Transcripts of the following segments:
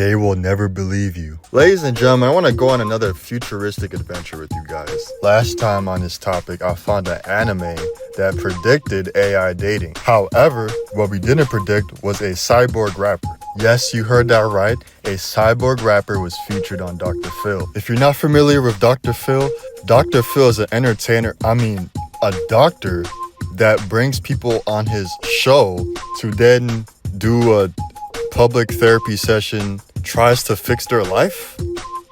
They will never believe you. Ladies and gentlemen, I want to go on another futuristic adventure with you guys. Last time on this topic, I found an anime that predicted AI dating. However, what we didn't predict was a cyborg rapper. Yes, you heard that right. A cyborg rapper was featured on Dr. Phil. If you're not familiar with Dr. Phil is an entertainer, a doctor that brings people on his show to then do a public therapy session, tries to fix their life,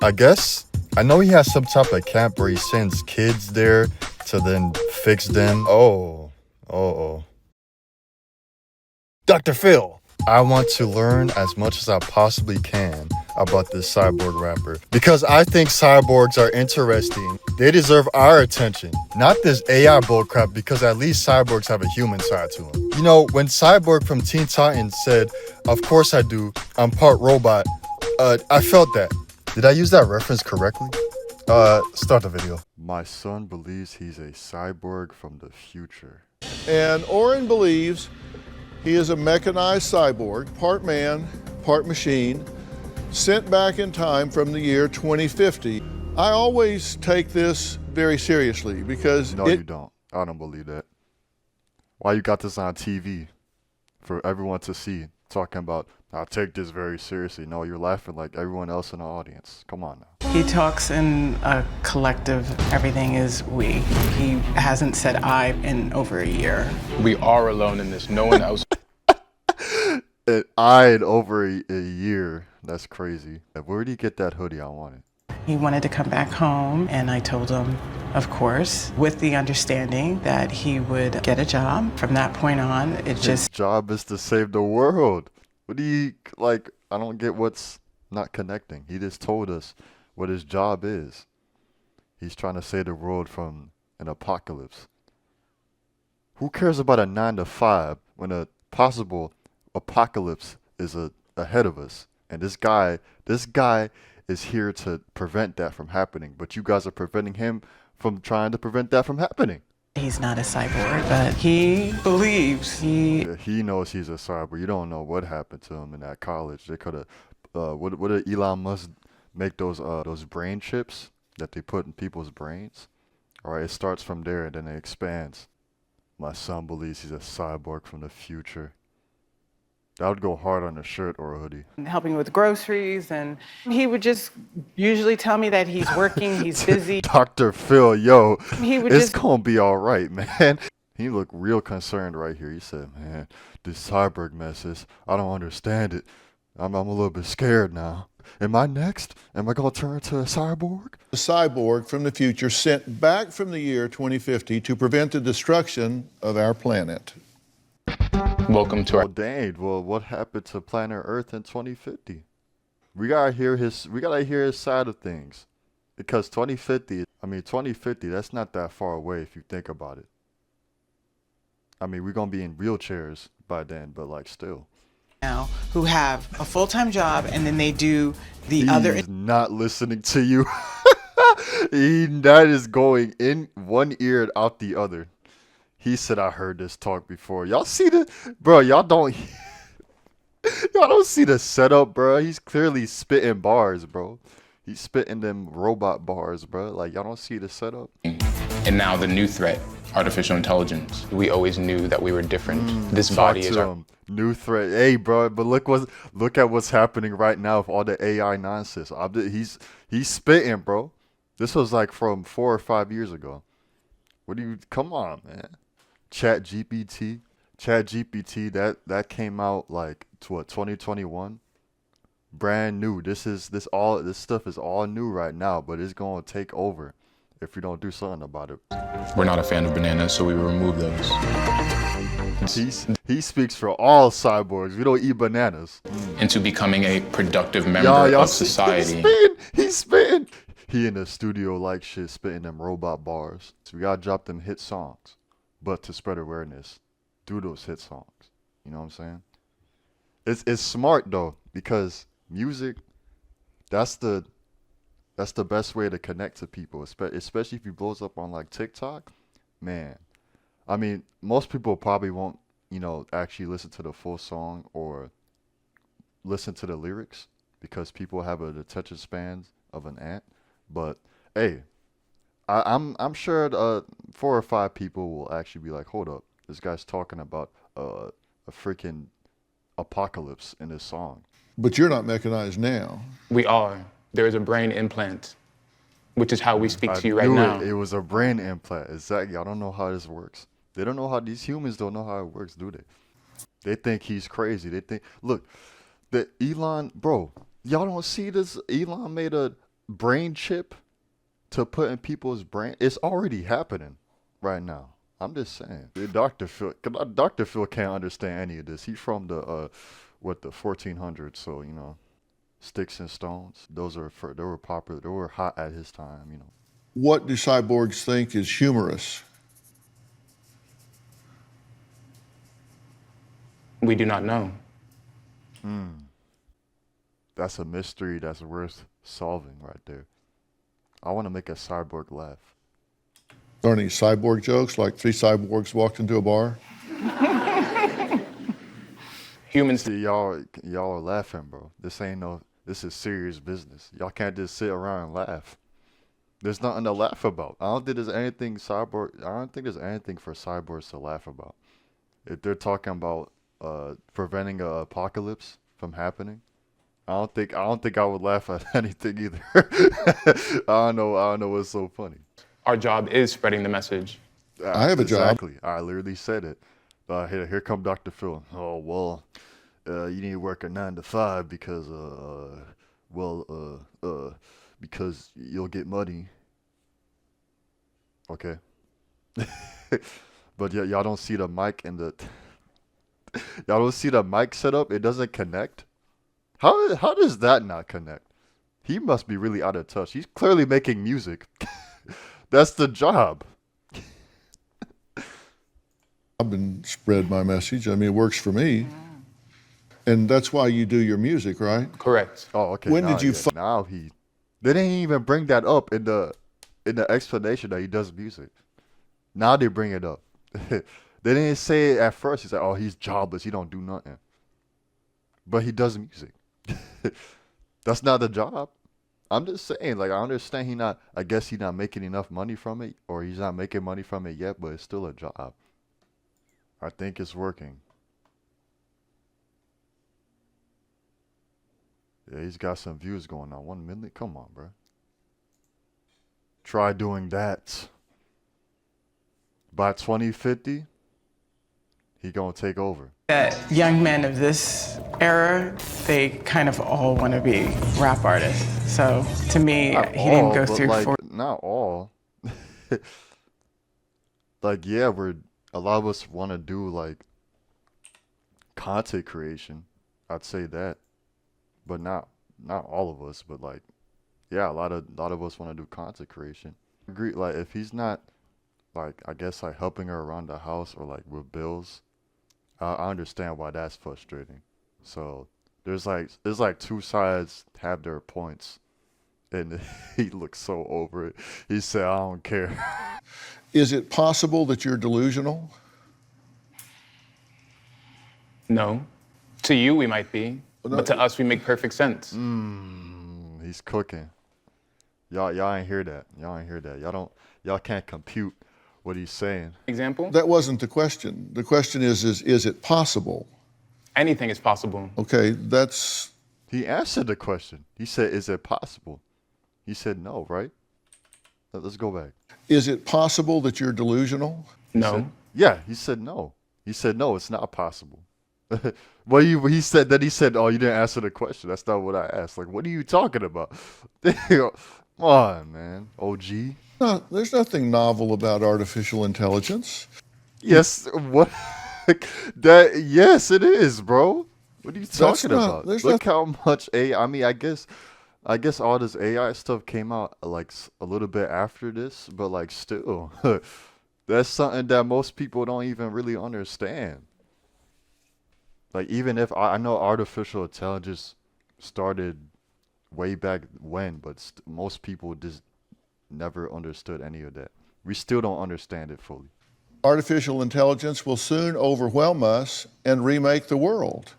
I guess. I know he has some type of camp where he sends kids there to then fix them. Dr. Phil, I want to learn as much as I possibly can about this cyborg rapper because I think cyborgs are interesting. They deserve our attention, not this AI bullcrap, because at least cyborgs have a human side to them. You know, when Cyborg from Teen Titans said, "Of course I do, I'm part robot," I felt that. Did I use that reference correctly? Start the video. My son believes he's a cyborg from the future. And Oren believes he is a mechanized cyborg, part man, part machine, sent back in time from the year 2050. I always take this very seriously because No, you don't. I don't believe that. Why you got this on TV for everyone to see, talking about, I take this very seriously? No, you're laughing like everyone else in the audience. Come on now. He talks in a collective, everything is we. He hasn't said I in over a year. We are alone in this, no one else. And I in over a year. That's crazy. Where did he get that hoodie? I want it. He wanted to come back home, and I told him, of course, with the understanding that he would get a job. From that point on, His job is to save the world. What do you, like, I don't get what's not connecting. He just told us what his job is. He's trying to save the world from an apocalypse. Who cares about a 9 to 5 when a possible apocalypse is ahead of us? And this guy is here to prevent that from happening. But you guys are preventing him from trying to prevent that from happening. He's not a cyborg, but he believes He knows he's a cyborg. You don't know what happened to him in that college. They could have, what did Elon Musk make those brain chips that they put in people's brains? All right, it starts from there and then it expands. My son believes he's a cyborg from the future. That would go hard on a shirt or a hoodie. helping with groceries, and he would just usually tell me that he's working, he's busy. Dr. Phil, yo, He would it's just gonna be all right, man. He looked real concerned right here. He said, man, this cyborg messes, I don't understand it. I'm a little bit scared now. Am I next? Am I gonna turn into a cyborg? a cyborg from the future sent back from the year 2050 to prevent the destruction of our planet. Welcome to our Well, dang. Well, what happened to planet Earth in 2050? We gotta hear his side of things, because 2050. That's not that far away if you think about it. I mean, we're gonna be in wheelchairs by then, but like still. now who have a full-time job, and then they do the other. He's not listening to you. That is going in one ear and out the other. He said, I heard this talk before. Y'all see the, bro, y'all don't see the setup, bro. He's clearly spitting bars, bro. He's spitting them robot bars, bro. Like, y'all don't see the setup. and now the new threat, artificial intelligence. We always knew that we were different. This body is our new threat. Hey, bro, but look at what's happening right now with all the AI nonsense. He's spitting, bro. This was like from 4 or 5 years ago. Come on, man. Chat GPT, that came out like 2021, brand new. This stuff is all new right now, but it's gonna take over if we don't do something about it. We're not a fan of bananas, so we remove those. He speaks for all cyborgs. We don't eat bananas. Into becoming a productive member of society. He's spitting. He in the studio like shit, spitting them robot bars. So we gotta drop them hit songs. But to spread awareness, do those hit songs. You know what I'm saying? It's smart though, because music, that's the best way to connect to people, especially if he blows up on like TikTok. Man, I mean, most people probably won't, actually listen to the full song or listen to the lyrics. because people have an attention span of an ant. But hey, I'm sure 4 or 5 people will actually be like, hold up, this guy's talking about a freaking apocalypse in his song. But you're not mechanized now. We are. There is a brain implant, which is how we speak to you right knew now. It was a brain implant. Exactly. I don't know how this works. They don't know how these humans don't know how it works, do they? They think he's crazy. They think, look, the Elon, bro, y'all don't see this? Elon made a brain chip to put in people's brain. It's already happening right now. I'm just saying. Dr. Phil can't understand any of this. He's from the 1400s, so you know, sticks and stones. They were popular. They were hot at his time, you know. What do cyborgs think is humorous? We do not know. That's a mystery that's worth solving right there. I want to make a cyborg laugh. Are any cyborg jokes, like 3 cyborgs walked into a bar? Humans. See, y'all are laughing, bro. This is serious business. Y'all can't just sit around and laugh. There's nothing to laugh about. I don't think there's anything for cyborgs to laugh about. If they're talking about preventing an apocalypse from happening, I don't think I would laugh at anything either. I don't know what's so funny. Our job is spreading the message. I have a job. Exactly. I literally said it. Here come Dr. Phil. Oh, well, you need to work a 9 to 5 because, because you'll get money. Okay. But y'all don't see the mic and y'all don't see the mic set up. It doesn't connect. How does that not connect? He must be really out of touch. He's clearly making music. That's the job. I've been spread my message. I mean, it works for me. And that's why you do your music, right? Correct. Oh, okay. When now, did you yeah, now they didn't even bring that up in the explanation that he does music. Now they bring it up. They didn't say it at first. He's like, oh, he's jobless. He don't do nothing. But he does music. That's not the job. I'm just saying, like, I understand I guess he's not making enough money from it, or he's not making money from it yet, but it's still a job. I think it's working. Yeah, he's got some views going on. 1 million? Come on, bro. Try doing that. By 2050, he gonna take over. That young men of this era, they kind of all want to be rap artists. So to me, Not he didn't all, go but, through like, 4 not all. Like, yeah, a lot of us want to do like content creation. I'd say that, but not all of us. But like, yeah, a lot of us want to do content creation. I agree. Like, if he's not, like, I guess like helping her around the house or like with bills, I understand why that's frustrating. So there's like 2 sides have their points, and he looks so over it. He said, I don't care. Is it possible that you're delusional? No. To you, we might be. Well, no, But to us, we make perfect sense. He's cooking. Y'all ain't hear that. Y'all can't compute what he's saying. Example? That wasn't the question. The question is it possible? Anything is possible. Okay, that's... He answered the question. He said, is it possible? He said no, right? Let's go back. Is it possible that you're delusional? No. Yeah, he said no. He said no, it's not possible. Well, he said, oh, you didn't answer the question. That's not what I asked. Like, what are you talking about? Come on, man. OG. No, there's nothing novel about artificial intelligence. Yes, what? Yes, it is, bro. What are you talking about? Look how much AI. I mean, I guess all this AI stuff came out like a little bit after this, but like still, that's something that most people don't even really understand. Like, even if I know artificial intelligence started way back when, but most people just never understood any of that. We still don't understand it fully. Artificial intelligence will soon overwhelm us and remake the world.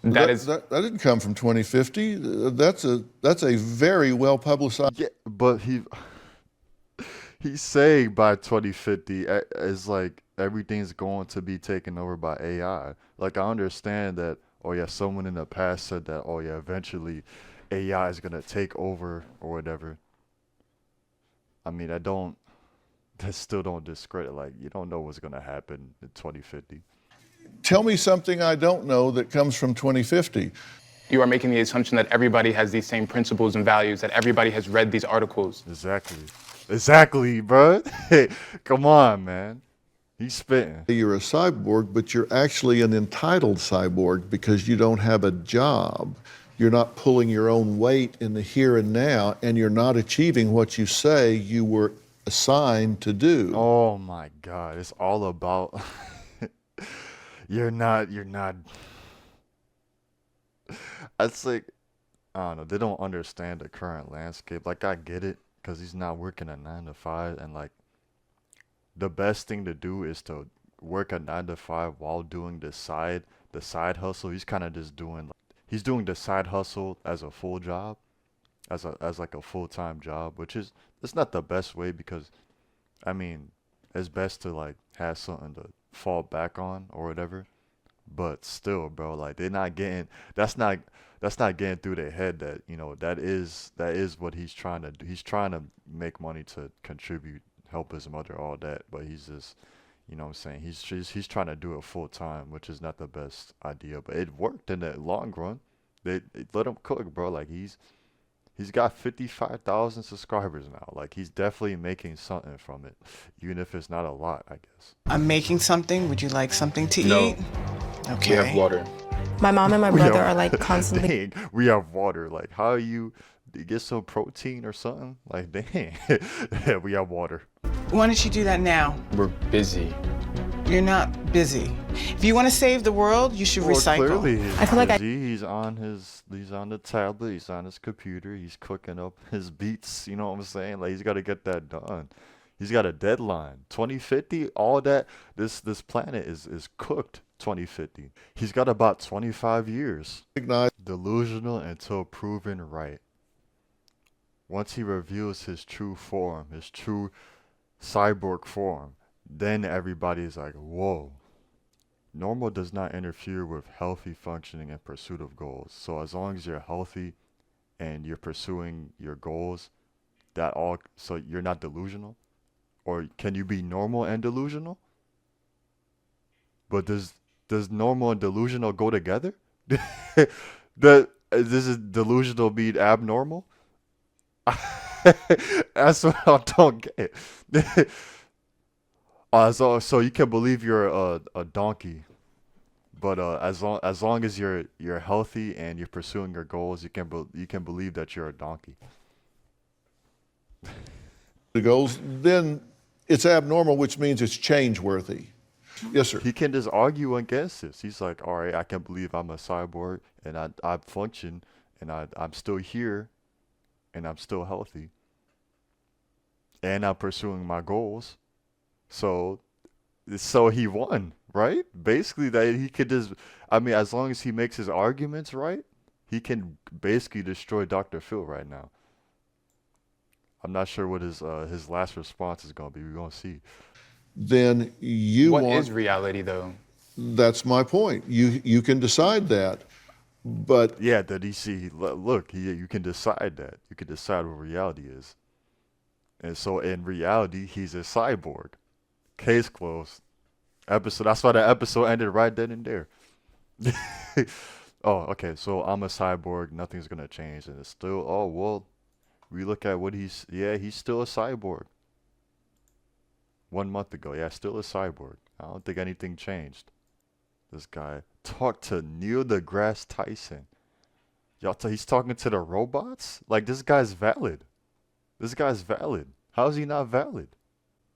That is, That didn't come from 2050. That's a very well publicized. Yeah, but he's saying by 2050 it's like everything's going to be taken over by AI. Like I understand that. Oh yeah, someone in the past said that. Oh yeah, eventually AI is gonna take over or whatever. I mean, I don't. That still don't discredit. Like you don't know what's gonna happen in 2050. Tell me something I don't know that comes from 2050. you are making the assumption that everybody has these same principles and values, that everybody has read these articles. Exactly. Exactly, bro. Hey, come on, man. He's spitting. You're a cyborg, but you're actually an entitled cyborg because you don't have a job. You're not pulling your own weight in the here and now, and you're not achieving what you say you were assigned to do. Oh my God. It's all about you're not it's like I don't know, they don't understand the current landscape. Like I get it, because he's not working a 9 to 5, and like the best thing to do is to work a 9 to 5 while doing the side hustle. He's kind of just doing he's doing the side hustle as a full job, as like a full-time job, which is it's not the best way because I mean it's best to like have something to fall back on or whatever. But still, bro, like they're not getting that's not getting through their head that that is what he's trying to do. He's trying to make money to contribute, help his mother, all that. But he's just, what I'm saying, he's trying to do it full time, which is not the best idea. But it worked in the long run. They let him cook, bro. Like he's got 55,000 subscribers now. Like he's definitely making something from it, even if it's not a lot, I guess. I'm making something. Would you like something to No. eat? We have Okay. water. My mom and my We brother have- are like constantly. Dang, we have water. Like, how you get some protein or something? Like, dang, yeah, we have water. Why don't you do that now? We're busy. You're not busy. If you want to save the world, you should Well, recycle. clearly, he's I feel like busy. He's on the tablet. He's on his computer. He's cooking up his beats. You know what I'm saying? Like, he's got to get that done. He's got a deadline. 2050. All that. This planet is cooked. 2050. He's got about 25 years. Recognize Delusional until proven right. Once he reveals his true form, his true cyborg form, then everybody's like, whoa. Normal does not interfere with healthy functioning and pursuit of goals. So as long as you're healthy and you're pursuing your goals, so you're not delusional? Or can you be normal and delusional? But does normal and delusional go together? This is delusional mean abnormal? That's what I don't get. So you can believe you're a donkey, but as long as you're healthy and you're pursuing your goals, you can believe that you're a donkey. the goals, then it's abnormal, which means it's change worthy. Yes, sir. He can just argue against this. He's like, all right, I can believe I'm a cyborg and I function and I'm still here and I'm still healthy and I'm pursuing my goals. So he won, right? Basically, that he could just, I mean, as long as he makes his arguments right, he can basically destroy Dr. Phil right now. I'm not sure what his last response is gonna be. We're gonna see. Then you What want. is reality, though? That's my point. You can decide that, but Yeah, the DC. Look, you can decide that. You can decide what reality is. And so in reality, he's a cyborg. Case closed. Episode. That's why the episode ended right then and there. Oh, okay. So I'm a cyborg. Nothing's gonna change, and it's still. Oh well. We look at what he's. Yeah, he's still a cyborg. 1 month ago, yeah, still a cyborg. I don't think anything changed. This guy talked to Neil deGrasse Tyson. He's talking to the robots? Like, this guy's valid. This guy's valid. How is he not valid?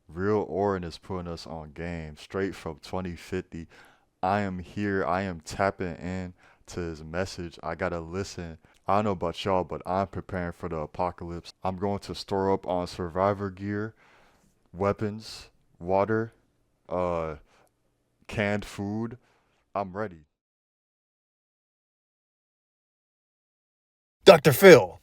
Real Orin is putting us on game straight from 2050. I am here. I am tapping in to his message. I gotta listen. I don't know about y'all, but I'm preparing for the apocalypse. I'm going to store up on survivor gear, weapons, water, canned food. I'm ready. Dr. Phil.